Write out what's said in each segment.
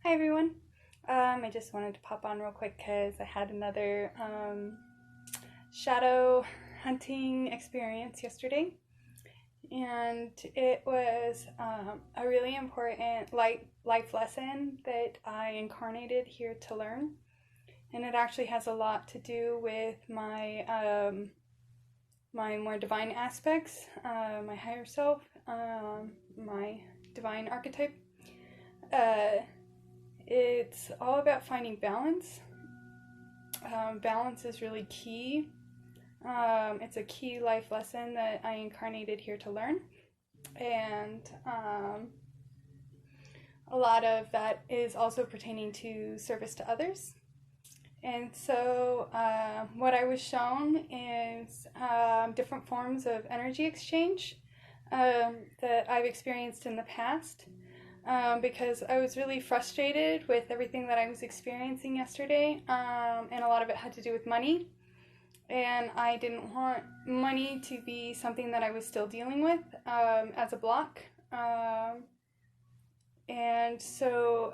Hi everyone. I just wanted to pop on real quick because I had another shadow hunting experience yesterday, and it was a really important life lesson that I incarnated here to learn, and it actually has a lot to do with my more divine aspects, my higher self, my divine archetype. Uh, It's all about finding balance. Balance is really key. It's a key life lesson that I incarnated here to learn. And a lot of that is also pertaining to service to others. And so, what I was shown is different forms of energy exchange that I've experienced in the past. Because I was really frustrated with everything that I was experiencing yesterday, and a lot of it had to do with money. And I didn't want money to be something that I was still dealing with as a block. And so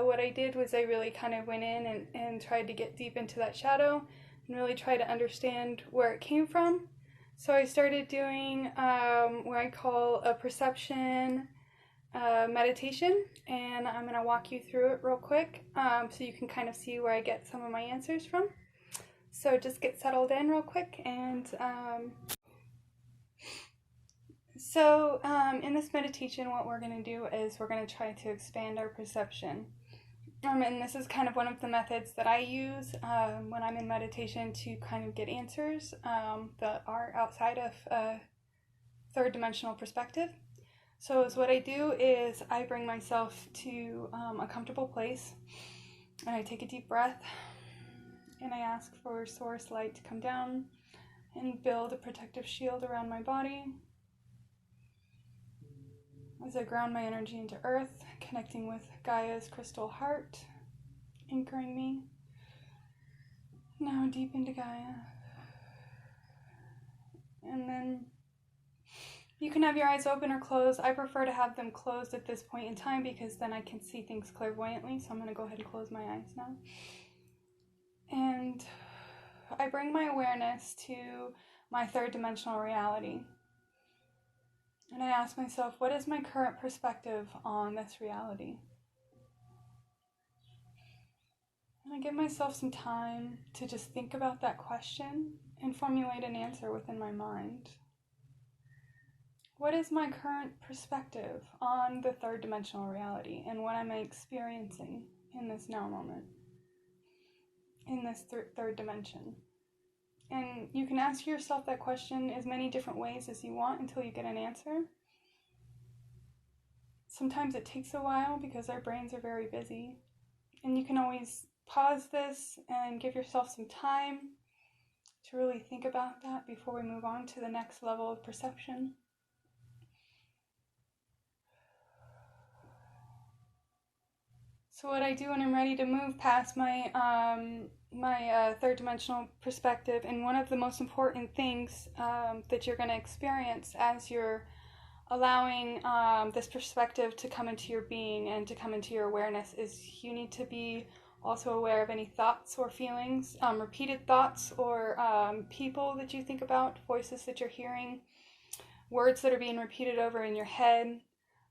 what I did was I really kind of went in and tried to get deep into that shadow and really try to understand where it came from. So I started doing what I call a perception meditation, and I'm going to walk you through it real quick so you can kind of see where I get some of my answers from. So just get settled in real quick. And in this meditation, what we're going to do is we're going to try to expand our perception. And this is kind of one of the methods that I use when I'm in meditation to kind of get answers that are outside of a third dimensional perspective. So what I do is I bring myself to a comfortable place, and I take a deep breath, and I ask for source light to come down and build a protective shield around my body. As I ground my energy into earth, connecting with Gaia's crystal heart, anchoring me. Now deep into Gaia. And then you can have your eyes open or closed. I prefer to have them closed at this point in time because then I can see things clairvoyantly. So I'm going to go ahead and close my eyes now. And I bring my awareness to my third dimensional reality. And I ask myself, what is my current perspective on this reality? And I give myself some time to just think about that question and formulate an answer within my mind. What is my current perspective on the third dimensional reality, and what am I experiencing in this now moment, in this third dimension? And you can ask yourself that question as many different ways as you want until you get an answer. Sometimes it takes a while because our brains are very busy, and you can always pause this and give yourself some time to really think about that before we move on to the next level of perception. So what I do when I'm ready to move past my third dimensional perspective, and one of the most important things that you're going to experience as you're allowing this perspective to come into your being and to come into your awareness, is you need to be also aware of any thoughts or feelings, repeated thoughts or people that you think about, voices that you're hearing, words that are being repeated over in your head,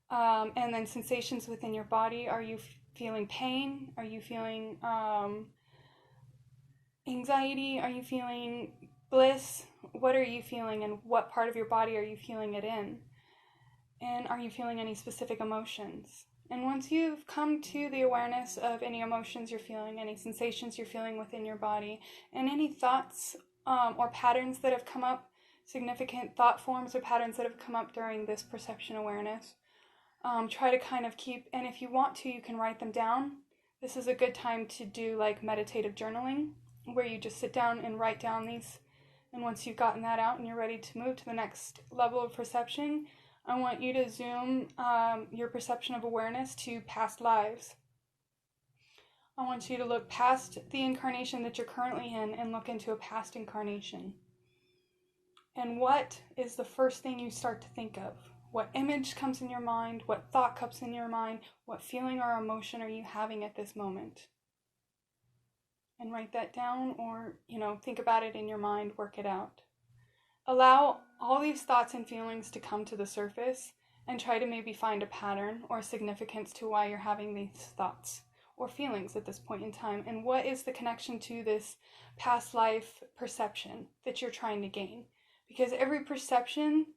and then sensations within your body. Are you feeling pain? Are you feeling anxiety? Are you feeling bliss? What are you feeling, and what part of your body are you feeling it in? And are you feeling any specific emotions? And once you've come to the awareness of any emotions you're feeling, any sensations you're feeling within your body, and any thoughts or patterns that have come up, significant thought forms or patterns that have come up during this perception awareness, try to kind of keep, and if you want to, you can write them down. This is a good time to do like meditative journaling, where you just sit down and write down these. And once you've gotten that out and you're ready to move to the next level of perception, I want you to zoom your perception of awareness to past lives. I want you to look past the incarnation that you're currently in and look into a past incarnation. And what is the first thing you start to think of What image comes in your mind? What thought comes in your mind? What feeling or emotion are you having at this moment? And write that down, or, think about it in your mind, work it out. Allow all these thoughts and feelings to come to the surface and try to maybe find a pattern or significance to why you're having these thoughts or feelings at this point in time. And what is the connection to this past life perception that you're trying to gain? Because every perception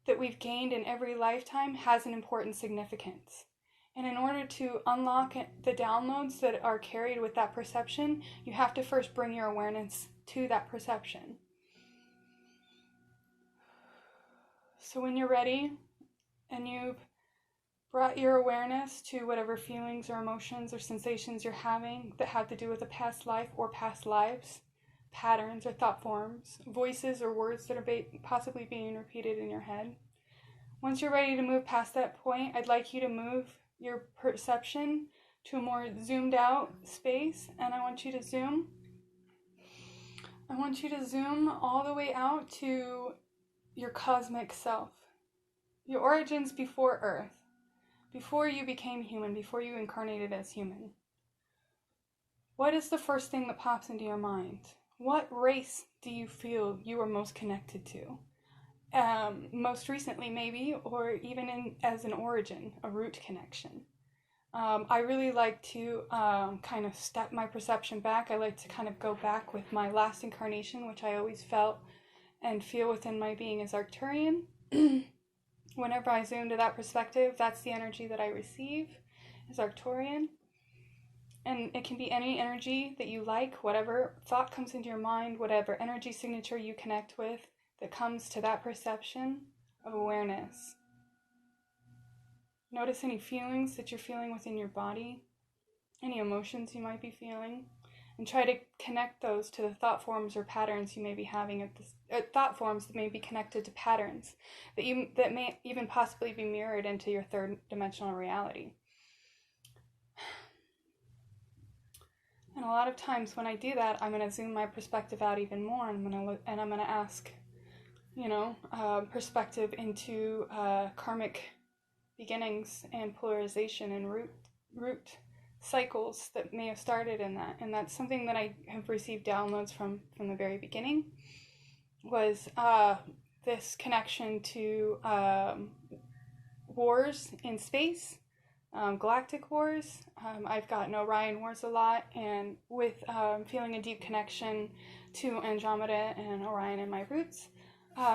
that we've gained in every lifetime has an important significance. And in order to unlock the downloads that are carried with that perception, you have to first bring your awareness to that perception. So when you're ready and you've brought your awareness to whatever feelings or emotions or sensations you're having that have to do with a past life or past lives, patterns or thought forms, voices or words that are possibly being repeated in your head. Once you're ready to move past that point, I'd like you to move your perception to a more zoomed out space, and I want you to zoom all the way out to your cosmic self, your origins before Earth, before you became human, before you incarnated as human. What is the first thing that pops into your mind? What race do you feel you are most connected to? Most recently, maybe, or even as an origin, a root connection. I really like to kind of step my perception back. I like to kind of go back with my last incarnation, which I always felt and feel within my being as Arcturian. Whenever I zoom to that perspective, that's the energy that I receive as Arcturian. And it can be any energy that you like, whatever thought comes into your mind, whatever energy signature you connect with that comes to that perception of awareness. Notice any feelings that you're feeling within your body, any emotions you might be feeling, and try to connect those to the thought forms or patterns you may be having at this, thought forms that may be connected to patterns that may even possibly be mirrored into your third dimensional reality. And a lot of times when I do that, I'm going to zoom my perspective out even more, and I'm going to ask, perspective into karmic beginnings and polarization and root cycles that may have started in that. And that's something that I have received downloads from the very beginning, was this connection to wars in space, galactic wars. I've gotten Orion wars a lot, and with feeling a deep connection to Andromeda and Orion in my roots.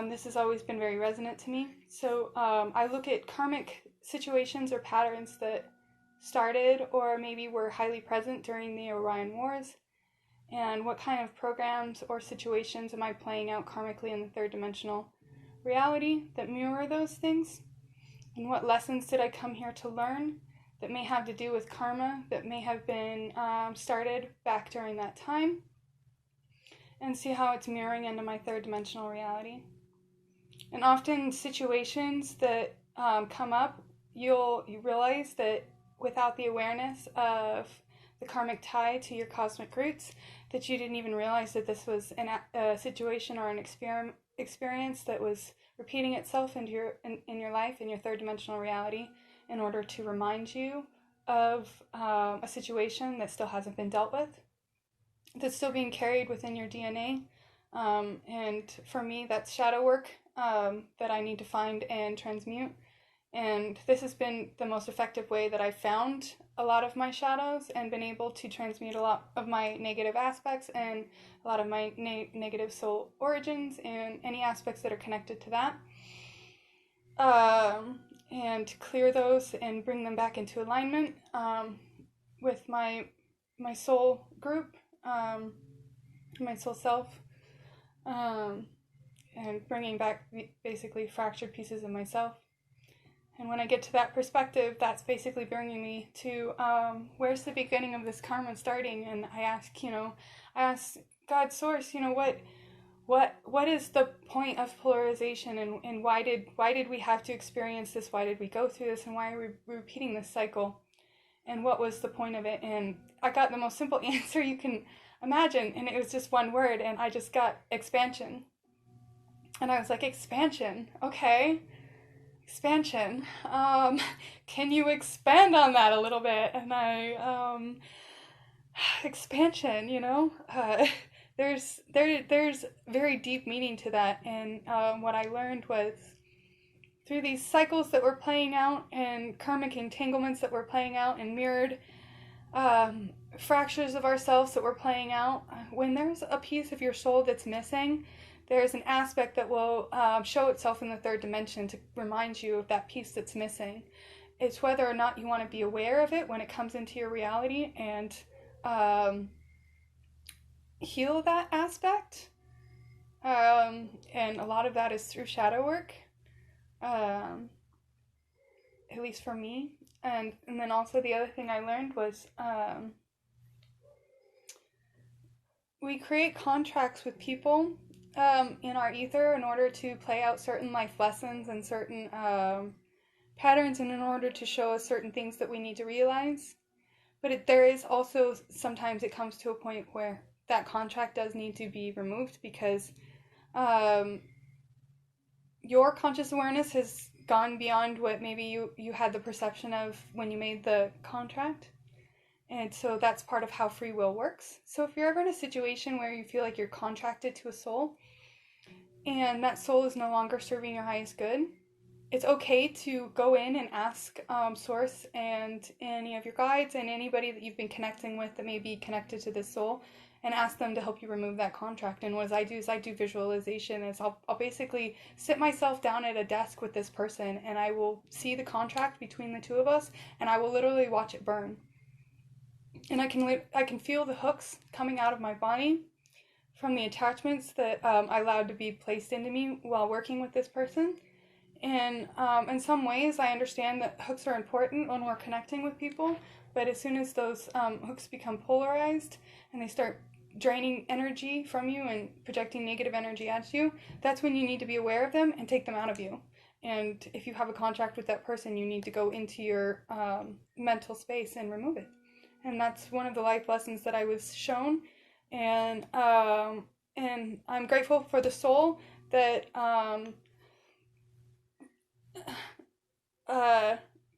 This has always been very resonant to me. So I look at karmic situations or patterns that started or maybe were highly present during the Orion Wars, and what kind of programs or situations am I playing out karmically in the third dimensional reality that mirror those things, and what lessons did I come here to learn that may have to do with karma that may have been started back during that time, and see how it's mirroring into my third dimensional reality. And often situations that come up, you realize that without the awareness of the karmic tie to your cosmic roots, that you didn't even realize that this was a situation or an experience that was repeating itself in your life, in your third dimensional reality, in order to remind you of a situation that still hasn't been dealt with, that's still being carried within your DNA. And for me, that's shadow work that I need to find and transmute. And this has been the most effective way that I've found a lot of my shadows and been able to transmute a lot of my negative aspects and a lot of my negative soul origins and any aspects that are connected to that. And clear those and bring them back into alignment with my soul group, my soul self, and bringing back basically fractured pieces of myself. And when I get to that perspective, that's basically bringing me to where's the beginning of this karma starting? And I ask God, Source, what is the point of polarization, and why did we have to experience this? Why did we go through this? And why are we repeating this cycle? And what was the point of it? And I got the most simple answer you can imagine, and it was just one word, and I just got expansion. And I was like, expansion, okay. expansion. Can you expand on that a little bit? And expansion, there's very deep meaning to that. And what I learned was through these cycles that were playing out and karmic entanglements that were playing out and mirrored fractures of ourselves that were playing out, when there's a piece of your soul that's missing, there's an aspect that will show itself in the third dimension to remind you of that piece that's missing. It's whether or not you want to be aware of it when it comes into your reality and heal that aspect. And a lot of that is through shadow work, at least for me. And then also the other thing I learned was we create contracts with people in our ether in order to play out certain life lessons and certain patterns, and in order to show us certain things that we need to realize. But there is also, sometimes it comes to a point where that contract does need to be removed because your conscious awareness has gone beyond what maybe you had the perception of when you made the contract. And so that's part of how free will works. So if you're ever in a situation where you feel like you're contracted to a soul and that soul is no longer serving your highest good, it's okay to go in and ask Source and any of your guides and anybody that you've been connecting with that may be connected to this soul, and ask them to help you remove that contract. And what I do is I do visualization. I'll basically sit myself down at a desk with this person, and I will see the contract between the two of us, and I will literally watch it burn. And I can feel the hooks coming out of my body from the attachments that I allowed to be placed into me while working with this person. And in some ways, I understand that hooks are important when we're connecting with people, but as soon as those hooks become polarized and they start draining energy from you and projecting negative energy at you, that's when you need to be aware of them and take them out of you. And if you have a contract with that person, you need to go into your mental space and remove it. And that's one of the life lessons that I was shown. And I'm grateful for the soul that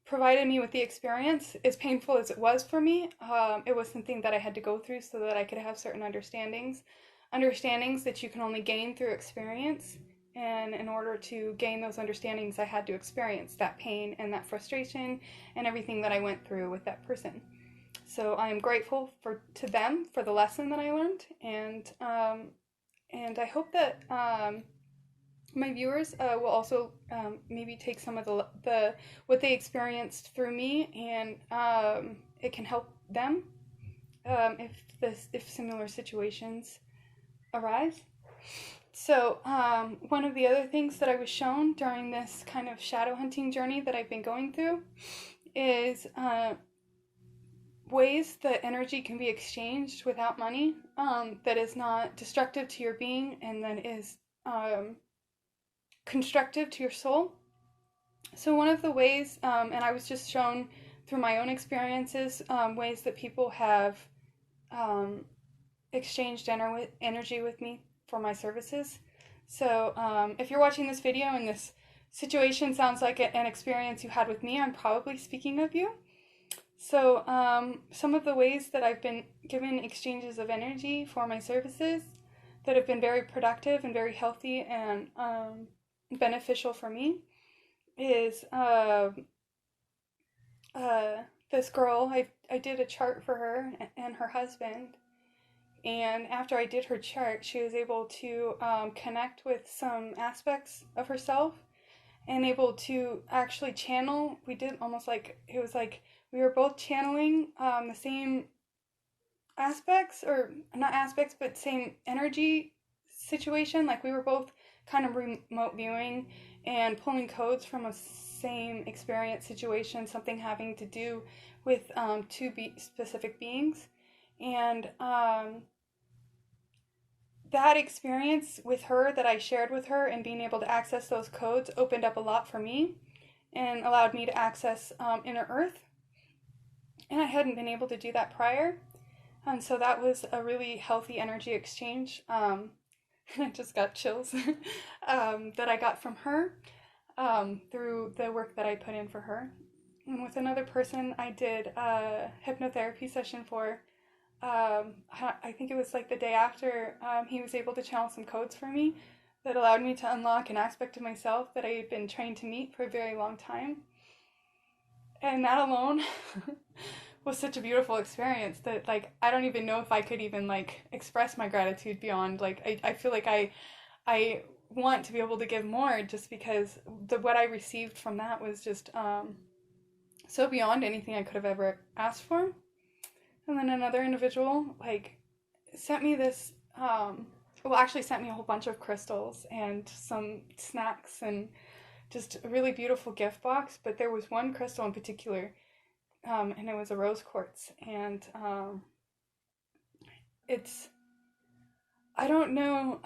provided me with the experience. As painful as it was for me, it was something that I had to go through so that I could have certain understandings that you can only gain through experience. And in order to gain those understandings, I had to experience that pain and that frustration and everything that I went through with that person. So I am grateful to them for the lesson that I learned, and I hope that my viewers will also maybe take some of the what they experienced through me, and it can help them if similar situations arise. So one of the other things that I was shown during this kind of shadow hunting journey that I've been going through is ways that energy can be exchanged without money, that is not destructive to your being and that is constructive to your soul. So one of the ways, and I was just shown through my own experiences, ways that people have exchanged energy with me for my services. So if you're watching this video and this situation sounds like an experience you had with me, I'm probably speaking of you. So some of the ways that I've been given exchanges of energy for my services that have been very productive and very healthy and beneficial for me is this girl. I did a chart for her and her husband, and after I did her chart, she was able to connect with some aspects of herself and able to actually channel. We did almost like, it was like we were both channeling the same aspects, or not aspects, but same energy situation. Like we were both kind of remote viewing and pulling codes from a same experience situation, something having to do with two specific beings. And that experience with her that I shared with her and being able to access those codes opened up a lot for me and allowed me to access inner earth. And I hadn't been able to do that prior. And so that was a really healthy energy exchange. I just got chills that I got from her. through the work that I put in for her. And with another person, I did a hypnotherapy session for. I think it was like the day after he was able to channel some codes for me that allowed me to unlock an aspect of myself that I had been trained to meet for a very long time. And that alone was such a beautiful experience that, like, I don't even know if I could even, like, express my gratitude beyond, like, I feel like I want to be able to give more, just because what I received from that was just so beyond anything I could have ever asked for. And then another individual, like, sent me this, actually sent me a whole bunch of crystals and some snacks and just a really beautiful gift box. But there was one crystal in particular, and it was a rose quartz. And I don't know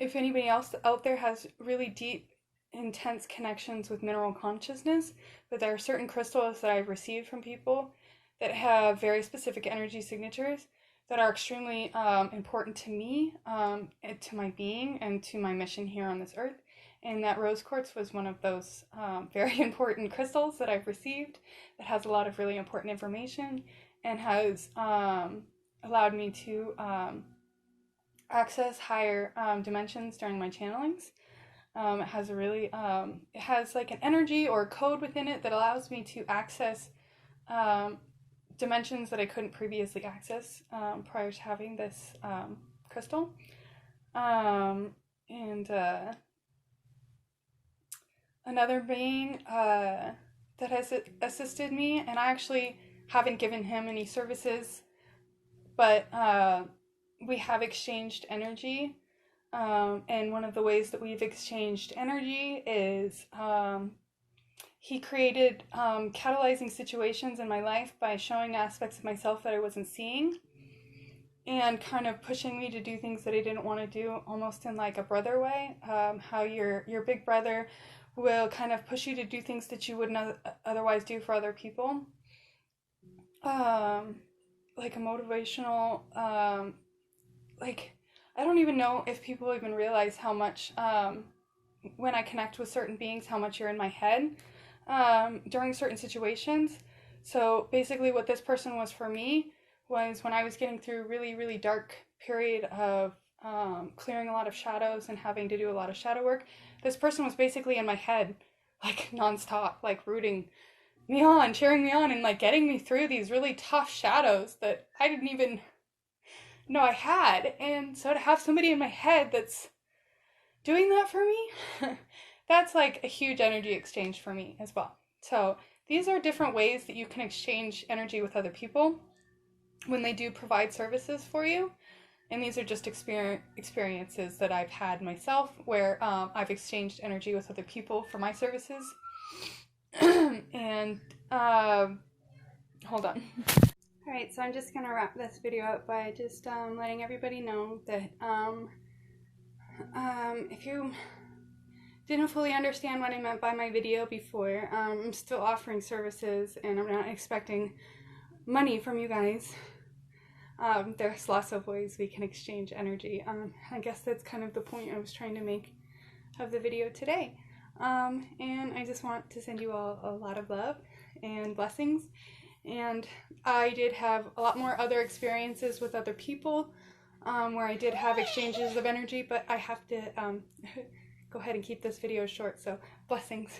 if anybody else out there has really deep, intense connections with mineral consciousness, but there are certain crystals that I've received from people that have very specific energy signatures that are extremely important to me, to my being, and to my mission here on this earth. And that rose quartz was one of those very important crystals that I've received that has a lot of really important information and has allowed me to access higher dimensions during my channelings. It has a really, it has like an energy or a code within it that allows me to access dimensions that I couldn't previously access prior to having this crystal. And another being that has assisted me, and I actually haven't given him any services, but we have exchanged energy. And one of the ways that we've exchanged energy is he created catalyzing situations in my life by showing aspects of myself that I wasn't seeing and kind of pushing me to do things that I didn't want to do, almost in like a brother way. How your big brother will kind of push you to do things that you wouldn't otherwise do for other people. Like a motivational, like, I don't even know if people even realize how much, when I connect with certain beings, how much you're in my head during certain situations. So basically what this person was for me was when I was getting through a really, really dark period of clearing a lot of shadows and having to do a lot of shadow work. This person was basically in my head, like nonstop, like rooting me on, cheering me on, and like getting me through these really tough shadows that I didn't even know I had. And so to have somebody in my head that's doing that for me, that's like a huge energy exchange for me as well. So these are different ways that you can exchange energy with other people when they do provide services for you. And these are just experiences that I've had myself where I've exchanged energy with other people for my services. And hold on. Alright, so I'm just going to wrap this video up by just letting everybody know that if you didn't fully understand what I meant by my video before, I'm still offering services and I'm not expecting money from you guys. There's lots of ways we can exchange energy. I guess that's kind of the point I was trying to make of the video today. And I just want to send you all a lot of love and blessings. And I did have a lot more other experiences with other people where I did have exchanges of energy, but I have to go ahead and keep this video short, so blessings.